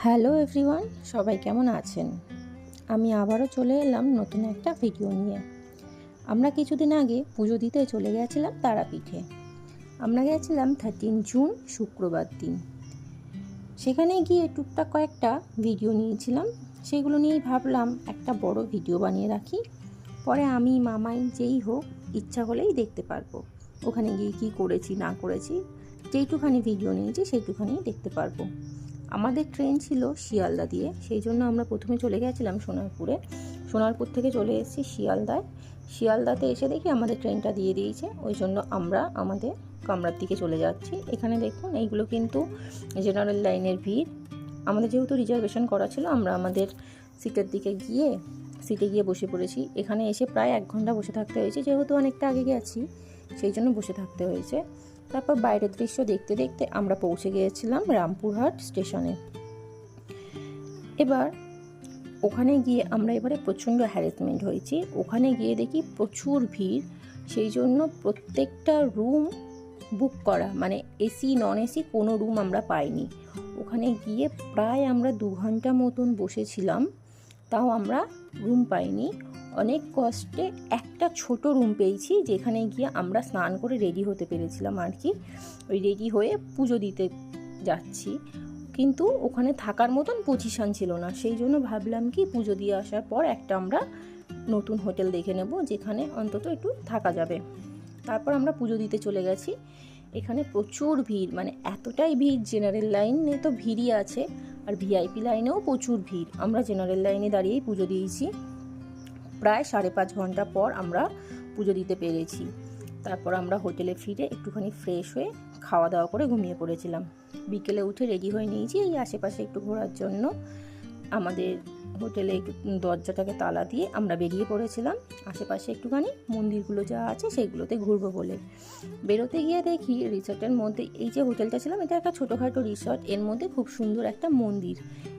Hello everyone, সবাই কেমন আছেন? আমি আবারও চলে এলাম নতুন একটা ভিডিও নিয়ে। আমরা কিছুদিন আগে পুজো দিতে চলে গেছিলাম তারাপীঠে। আমরা গেছিলাম 13 জুন শুক্রবার দিন। সেখানে গিয়ে টুকটাক কয়েকটা ভিডিও নিয়েছিলাম। সেগুলো নিয়েই ভাবলাম একটা বড় ভিডিও বানিয়ে রাখি, পরে আমি মামাই যেই হোক ইচ্ছা হলেই দেখতে পারবো ওখানে গিয়ে কী করেছি না করেছি। যেইটুখানি ভিডিও নিয়েছি সেইটুখানি দেখতে পারবো। আমাদের ট্রেন ছিল শিয়ালদা দিয়ে, সেই জন্য আমরা প্রথমে চলে গেছিলাম সোনারপুরে। সোনারপুর থেকে চলে এসেছি শিয়ালদায়। শিয়ালদাতে এসে দেখি আমাদের ট্রেনটা দিয়ে দিয়েছে, ওই জন্য আমরা আমাদের কামরার দিকে চলে যাচ্ছি। এখানে দেখুন, এইগুলো কিন্তু জেনারেল লাইনের ভিড়। আমাদের যেহেতু রিজার্ভেশন করা ছিল, আমরা আমাদের সিটে গিয়ে বসে পড়েছি। এখানে এসে প্রায় 1 ঘন্টা বসে থাকতে হয়েছে, যেহেতু অনেকটা আগে গেছি সেই জন্য বসে থাকতে হয়েছে। তারপর বাইরের দৃশ্য দেখতে দেখতে আমরা পৌঁছে গিয়েছিলাম রামপুরহাট স্টেশনে। এবার ওখানে গিয়ে আমরা এবারে প্রচণ্ড হ্যারাসমেন্ট হয়েছি। ওখানে গিয়ে দেখি প্রচুর ভিড়, সেই জন্য প্রত্যেকটা রুম বুক করা, মানে এসি নন এসি কোনো রুম আমরা পাইনি। ওখানে গিয়ে প্রায় আমরা 2 ঘন্টা মতন বসেছিলাম, তাও আমরা রুম পাইনি। অনেক কষ্টে একটা ছোট রুম পেয়েছি, যেখানে গিয়ে আমরা স্নান করে রেডি হতে পেরেছিলাম আর কি। ওই রেডি হয়ে পুজো দিতে যাচ্ছি, কিন্তু ওখানে থাকার মতন পজিশান ছিল না। সেই জন্য ভাবলাম কি পুজো দিয়ে আসার পর একটা আমরা নতুন হোটেল দেখে নেব, যেখানে অন্তত একটু থাকা যাবে। তারপর আমরা পুজো দিতে চলে গেছি। এখানে প্রচুর ভিড়, মানে এতটাই ভিড়, জেনারেল লাইনে তো ভিড়ই আছে, আর ভিআইপি লাইনেও প্রচুর ভিড়। আমরা জেনারেল লাইনে দাঁড়িয়েই পুজো দিয়েছি। প্রায় 5.5 ঘন্টা পর আমরা পুজো দিতে পেরেছি। তারপর আমরা হোটেলে ফিরে একটুখানি ফ্রেশ হয়ে খাওয়া দাওয়া করে ঘুমিয়ে পড়েছিলাম। বিকেলে উঠে রেডি হয়ে নিয়েছি এই আশেপাশে একটু ঘোরার জন্য। আমাদের হোটেলে দরজাটাকে তালা দিয়ে আমরা বেরিয়ে পড়েছিলাম আশেপাশে একটুখানি মন্দিরগুলো যা আছে সেগুলোতে ঘুরবো বলে। বেরোতে গিয়ে দেখি রিসর্টের মধ্যে, এই যে হোটেলটা ছিলাম এটা একটা ছোটোখাটো রিসর্ট, এর মধ্যে খুব সুন্দর একটা মন্দির,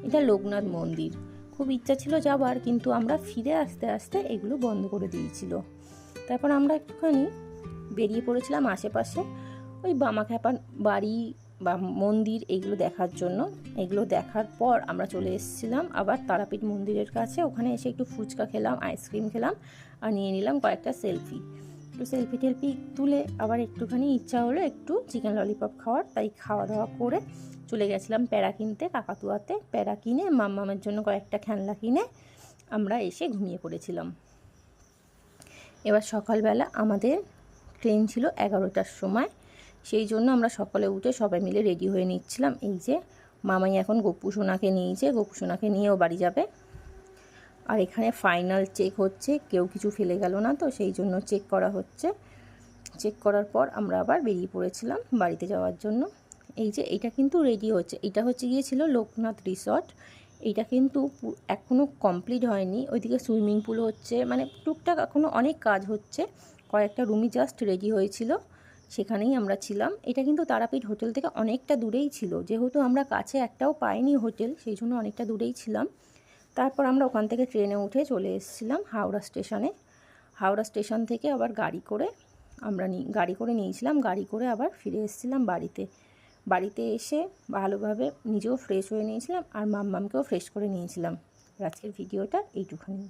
এটা লোকনাথ মন্দির। খুব ইচ্ছা ছিল যাবার, কিন্তু আমরা ফিরে আসতে আসতে এগুলো বন্ধ করে দিয়েছিল। তারপর আমরা একটুখানি বেরিয়ে পড়েছিলাম আশেপাশে ওই বামাখ্যাপার বাড়ি বা মন্দির এইগুলো দেখার জন্য। এগুলো দেখার পর আমরা চলে এসেছিলাম আবার তারাপীঠ মন্দিরের কাছে। ওখানে এসে একটু ফুচকা খেলাম, আইসক্রিম খেলাম, আর নিয়ে নিলাম কয়েকটা সেলফি। একটু সেলফি টেলফি তুলে আবার একটুখানি ইচ্ছা হলো একটু চিকেন ললিপপ খাওয়ার, তাই খাওয়া দাওয়া করে চলে গেছিলাম প্যারা কিনতে কাকাতুয়াতে। প্যারা কিনে মাম্মামের জন্য কয়েকটা খেলনা কিনে আমরা এসে ঘুমিয়ে পড়েছিলাম। এবার সকালবেলা আমাদের ট্রেন ছিল 11টার সময়, সেই জন্য আমরা সকালে উঠে সবাই মিলে রেডি হয়ে নিচ্ছিলাম। এই যে মামাই এখন গপু সোনাকে নিয়েছে, গপু সোনাকে নিয়েও বাড়ি যাবে। আর এখানে ফাইনাল চেক হচ্ছে, কেউ কিছু ফেলে গেল না তো, সেই জন্য চেক করা হচ্ছে। চেক করার পর আমরা আবার বেরিয়ে পড়েছিলাম বাড়িতে যাওয়ার জন্য। এই যে এইটা কিন্তু রেডি হচ্ছে, এটা হচ্ছে গিয়েছিল লোকনাথ রিসর্ট। এইটা কিন্তু এখনও কমপ্লিট হয়নি। ওইদিকে সুইমিং পুল হচ্ছে, মানে টুকটাক এখনও অনেক কাজ হচ্ছে। কয়েকটা রুমই জাস্ট রেডি হয়েছিল, সেখানেই আমরা ছিলাম। এটা কিন্তু তারাপীঠ হোটেল থেকে অনেকটা দূরেই ছিল, যেহেতু আমরা কাছে একটাও পাইনি হোটেল, সেই জন্য অনেকটা দূরেই ছিলাম। তারপর আমরা ওখান থেকে ট্রেনে উঠে চলে এসেছিলাম হাওড়া স্টেশনে। হাওড়া স্টেশন থেকে আবার গাড়ি করে নিয়েছিলাম, গাড়ি করে আবার ফিরে এসেছিলাম বাড়িতে এসে ভালোভাবে নিজেও ফ্রেশ হয়ে নিয়েছিলাম আর মাম্মামকেও ফ্রেশ করে নিয়েছিলাম। আজকের ভিডিওটা এইটুখানি।